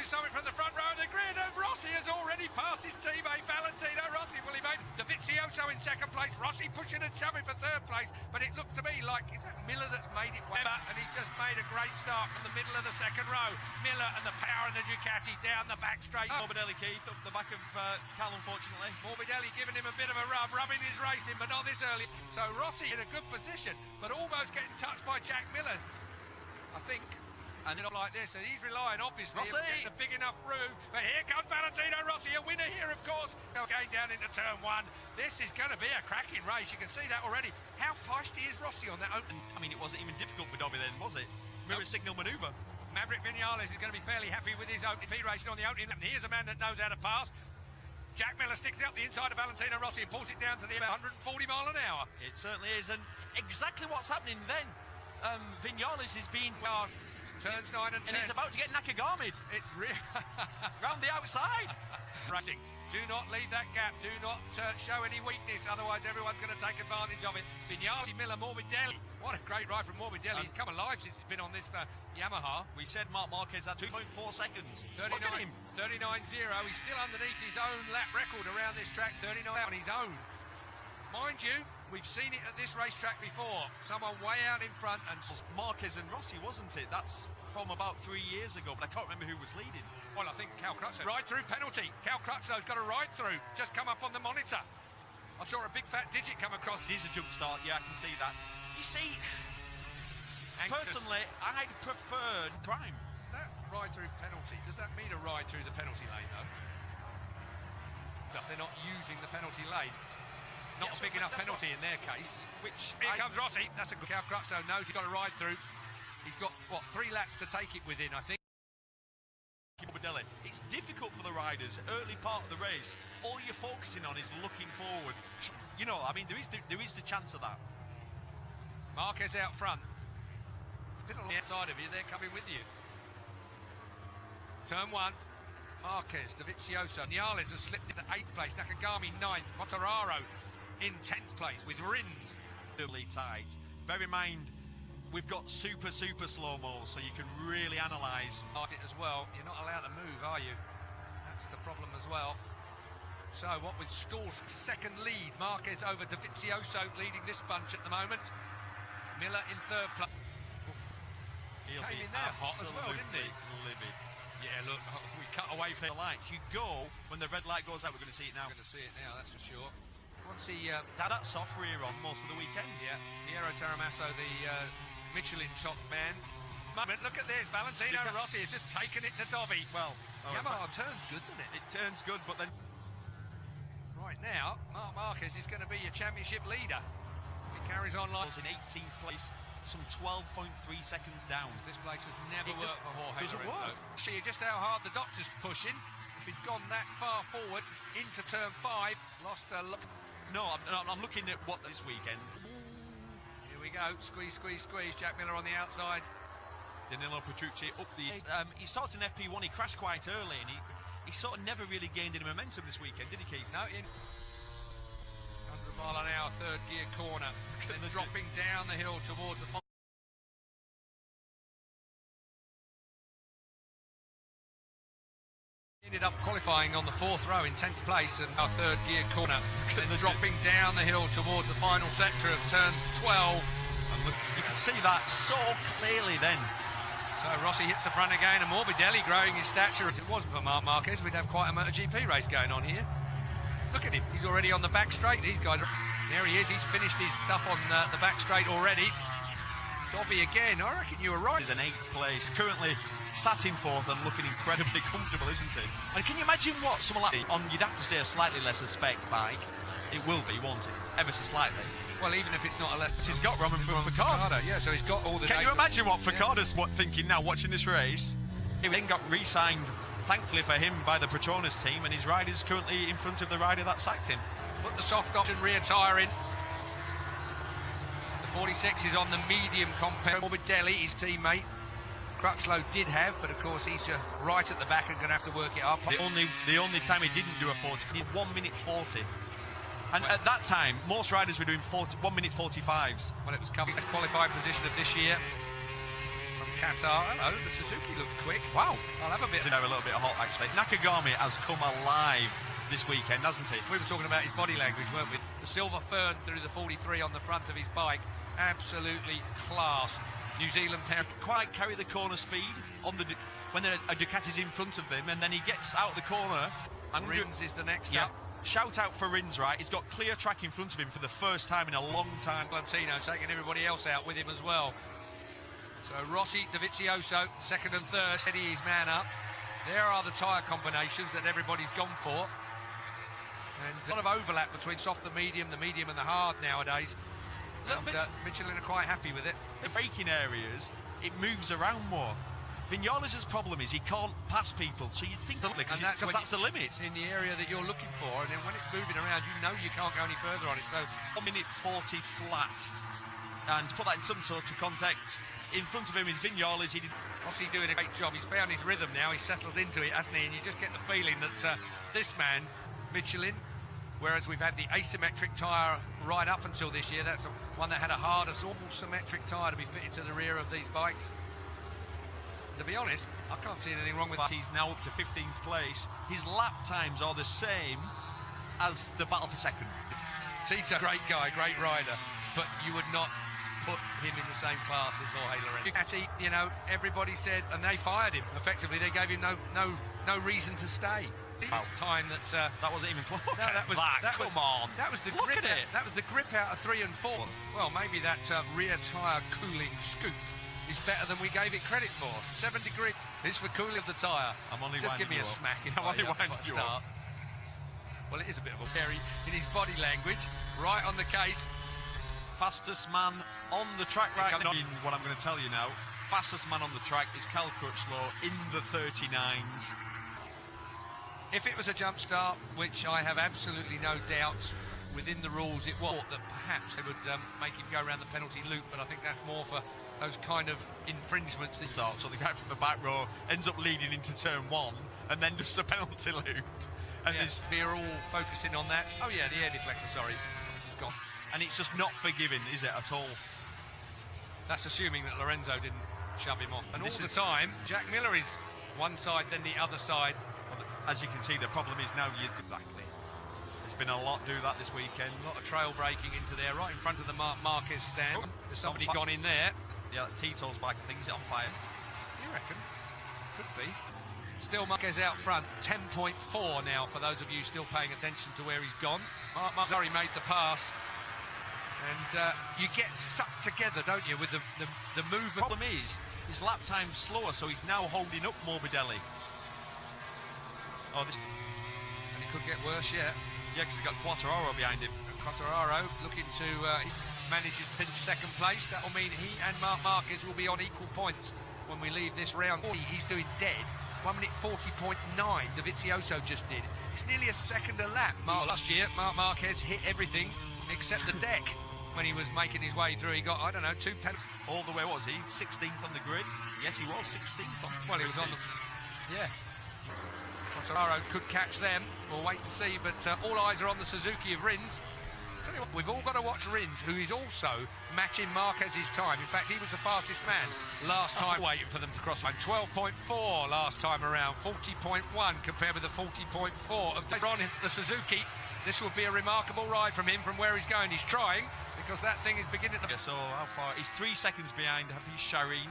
do something from the front row of the grid, and Rossi has already passed his teammate Valentino. Rossi will he make Dovizioso in second place. Rossi pushing and shoving for third place, but it looked to me like it's that Miller that's made it Weber, and he just made a great start from the middle of the second row. Miller and the power of the Ducati down the back straight. Morbidelli, Keith, up the back of Cal, unfortunately. Morbidelli giving him a bit of a rubbing his racing, but not this early. So Rossi in a good position, but almost getting touched by Jack Miller, I think. And not like this, and he's relying obviously on getting a big enough room. But here comes Valentino Rossi, a winner here, of course. Going down into turn one. This is going to be a cracking race. You can see that already. How feisty is Rossi on that opening? I mean, it wasn't even difficult for Dobby then, was it? Mirror signal manoeuvre. Maverick Vinales is going to be fairly happy with his opening. He racing on the opening lap. Here's a man that knows how to pass. Jack Miller sticks it up the inside of Valentino Rossi and pulls it down to the 140 mile an hour. It certainly is, and exactly what's happening then. Vinales is being... Turns 9 and 10. And he's about to get Nakagami'd. It's real. Round the outside. Racing. Do not leave that gap. Do not show any weakness. Otherwise, everyone's going to take advantage of it. Vinales, Miller, Morbidelli. What a great ride from Morbidelli. He's come alive since he's been on this Yamaha. We said Marc Marquez had 2.4 seconds. 39, 39.0. He's still underneath his own lap record around this track. 39 on his own. Mind you, we've seen it at this racetrack before. Someone way out in front, and Marquez and Rossi, wasn't it? That's from about 3 years ago, but I can't remember who was leading. Well, I think Cal Crutchlow. Ride-through penalty. Cal Crutchlow's got a ride-through. Just come up on the monitor. I saw a big fat digit come across. It is a jump start, yeah, I can see that. You see, personally, I'd prefer Prime. That ride-through penalty, does that mean a ride through the penalty lane, though? Because they're not using the penalty lane. Not a big enough penalty in their case. Which here comes Rossi. That's a good. Cal Crutchlow knows he's got a ride through. He's got what, 3 laps to take it within, I think. It's difficult for the riders early part of the race. All you're focusing on is looking forward. You know, I mean, there is the chance of that. Marquez out front. Been on the outside of you. They're coming with you. Turn 1. Marquez, Dovizioso. Vinales has slipped into 8th place. Nakagami 9th. Quartararo in 10th place with Rins. Really tight. Bear in mind, we've got super slow-mo, so you can really analyse it as well. You're not allowed to move, are you? That's the problem as well. So what with Stall's second lead, Marquez over Dovizioso leading this bunch at the moment. Miller in 3rd place. Came in there hot as well, didn't he? Livid. Yeah, look, we cut away from the lights. You go when the red light goes out. We're going to see it now. We're going to see it now, that's for sure. Once he had that soft rear on most of the weekend. Yeah, Piero Teramasso, the Michelin top man. Look at this, Valentino Rossi has just taken it to Dobby. Well, Yamaha turns good, doesn't it? It turns good, but then... Right now, Marc Marquez is going to be your championship leader. He carries on like... in 18th place, some 12.3 seconds down. This place has never worked for Jorge Lorenzo. Work. See just how hard the doctor's pushing. He's gone that far forward into turn 5, lost a lot. No, I'm looking at what this weekend. Here we go, squeeze. Jack Miller on the outside. Danilo Petrucci up the... he started in FP1, he crashed quite early, and he sort of never really gained any momentum this weekend, did he, Keith? No, in 100 mile an hour, 3rd gear corner, then dropping down the hill towards the... Ended up qualifying on the 4th row in 10th place and our 3rd gear corner, then dropping down the hill towards the final sector of turns 12. And look, you can see that so clearly then. So Rossi hits the front again, and Morbidelli growing his stature. If it wasn't for Marc Marquez, we'd have quite a MotoGP race going on here. Look at him, he's already on the back straight. These guys are... There he is, he's finished his stuff on the back straight already. Dobby again, I reckon you were right. He's in 8th place, currently sat in 4th and looking incredibly comfortable, isn't he? And can you imagine what someone like on, you'd have to say a slightly lesser spec bike. It will be, won't it? Ever so slightly. Well, even if it's not a less... He's got Roman Ficcardo. Yeah, so he's got all the... Can you imagine what Ficcardo's thinking now, watching this race? He then got re-signed, thankfully for him, by the Petronas team, and his rider's currently in front of the rider that sacked him. Put the soft option rear tyre in. The 46 is on the medium compact. Morbidelli, his teammate. Crutchlow did have, but of course he's just right at the back and going to have to work it up. The only time he didn't do a 40, he did 1 minute 40. And at that time, most riders were doing 1 minute 45s. Well, it was coming as qualifying position of this year from Qatar. Hello, the Suzuki looks quick. Wow. I'll have a bit. A little bit hot, actually. Nakagami has come alive this weekend, hasn't he? We were talking about his body language, weren't we? The silver fern through the 43 on the front of his bike. Absolutely class. New Zealand quite carry the corner speed on the when a Ducati's in front of him, and then he gets out of the corner. And Rins is the next up. Shout out for Rins, right? He's got clear track in front of him for the first time in a long time. Valentino taking everybody else out with him as well. So Rossi, Dovizioso, second and third, steady his man up. There are the tyre combinations that everybody's gone for. And a lot of overlap between soft and the medium and the hard nowadays. Michelin are quite happy with it. The braking areas, it moves around more. Vinales' problem is he can't pass people, so you think because that's the limit. It's in the area that you're looking for, and then when it's moving around, you know you can't go any further on it. So 1 minute 40 flat. And to put that in some sort of context, in front of him is Vinales. Rossi doing a great job. He's found his rhythm now. He's settled into it, hasn't he? And you just get the feeling that this man, Michelin, whereas we've had the asymmetric tyre right up until this year, that's one that had a harder, normal symmetric tyre to be fitted to the rear of these bikes. To be honest, I can't see anything wrong with that. He's now up to 15th place. His lap times are the same as the battle for second. Tito, great guy, great rider, but you would not put him in the same class as Jorge Lorenzo. Ducati, you know, everybody said, and they fired him. Effectively, they gave him no reason to stay. Time that wasn't even close. No, that was come on. That was the Look grip. at it. That was the grip out of 3 and 4. Well, maybe that rear tyre cooling scoop is better than we gave it credit for. 7 degree is for cooling of the tyre. I'm only just give me a smack if I'm only winding you start. Well, it is a bit of a Terry in his body language, right on the case. Fastest man on the track right now. What I'm going to tell you now, fastest man on the track is Cal Crutchlow in the 39s. If it was a jump start, which I have absolutely no doubt within the rules it was, that perhaps they would make him go around the penalty loop, but I think that's more for those kind of infringements. So the guy from the back row ends up leading into turn 1 and then just the penalty loop. And we're all focusing on that. Oh yeah, the air deflector, sorry. It's gone. And it's just not forgiving, is it, at all? That's assuming that Lorenzo didn't shove him off. And all the time, Jack Miller is one side, then the other side. As you can see, the problem is now exactly. There's been a lot do that this weekend. A lot of trail braking into there, right in front of the Marquez stand. There's somebody gone in there. Yeah, that's Tito's bike. I think he's on fire. You reckon? Could be. Still Marquez out front. 10.4 now for those of you still paying attention to where he's gone. Marquez made the pass. And you get sucked together, don't you, with the movement. The problem is, his lap time's slower, so he's now holding up Morbidelli. Oh, and it could get worse yet. Yeah, because he's got Quartararo behind him. Quartararo looking to manage his pinch second place. That'll mean he and Marquez will be on equal points when we leave this round. He's doing dead. 1 minute 40.9, Dovizioso just did. It's nearly a second a lap. Last year, Marquez hit everything except the deck when he was making his way through. He got, I don't know, 2 penalties. All the way, was he? 16th on the grid? Yes, he was 16th on the grid. Well, he was on the... Yeah. Quartararo could catch them. We'll wait and see, but all eyes are on the Suzuki of Rins. Tell you what, we've all got to watch Rins, who is also matching Marquez's time. In fact, he was the fastest man last time, waiting for them to cross line. 12.4 last time around, 40.1 compared with the 40.4 of the Suzuki. This will be a remarkable ride from him from where he's going. He's trying, because that thing is beginning to... Yeah, so how far? He's 3 seconds behind Hafiz Shireen.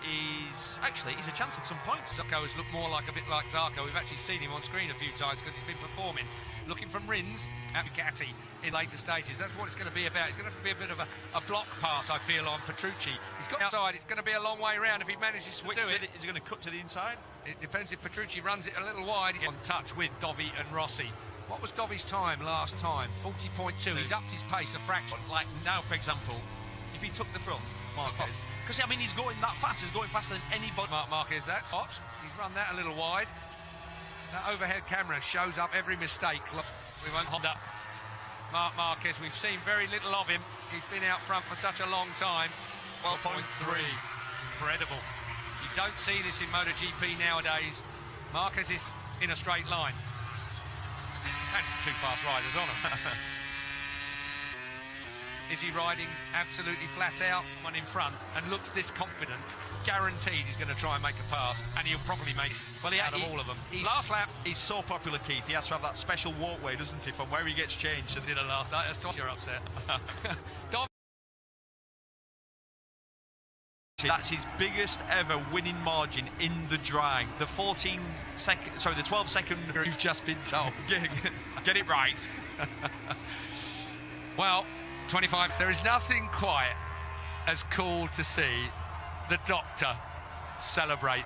He's a chance at some points. Zarco has looked more like a bit like Zarco. We've actually seen him on screen a few times because he's been performing. Looking from Rins at Ducati in later stages. That's what it's going to be about. It's going to have to be a bit of a block pass, I feel, on Petrucci. He's got outside. It's going to be a long way round if he manages to do it. Is he going to cut to the inside? It depends if Petrucci runs it a little wide. On touch with Dovi and Rossi. What was Dovi's time last time? 40.2. He's upped his pace a fraction. Like now, for example, if he took the front, Marquez. Because, I mean, he's going that fast. He's going faster than anybody. Marquez, that's hot. He's run that a little wide. That overhead camera shows up every mistake. Look, we won't hold up. Marquez, we've seen very little of him. He's been out front for such a long time. 12.3. Incredible. You don't see this in MotoGP nowadays. Marquez is in a straight line. And 2 fast riders on him. Is he riding absolutely flat out, one in front, and looks this confident? guaranteed he's going to try and make a pass, and he'll probably make out of all of them. Last lap. He's so popular, Keith. He has to have that special walkway, doesn't he, from where he gets changed. Did it last night. That's twice you're upset. That's his biggest ever winning margin in the dry. The 12-second You've just been told. Get it right. Well, 25. There is nothing quite as cool to see the doctor celebrate.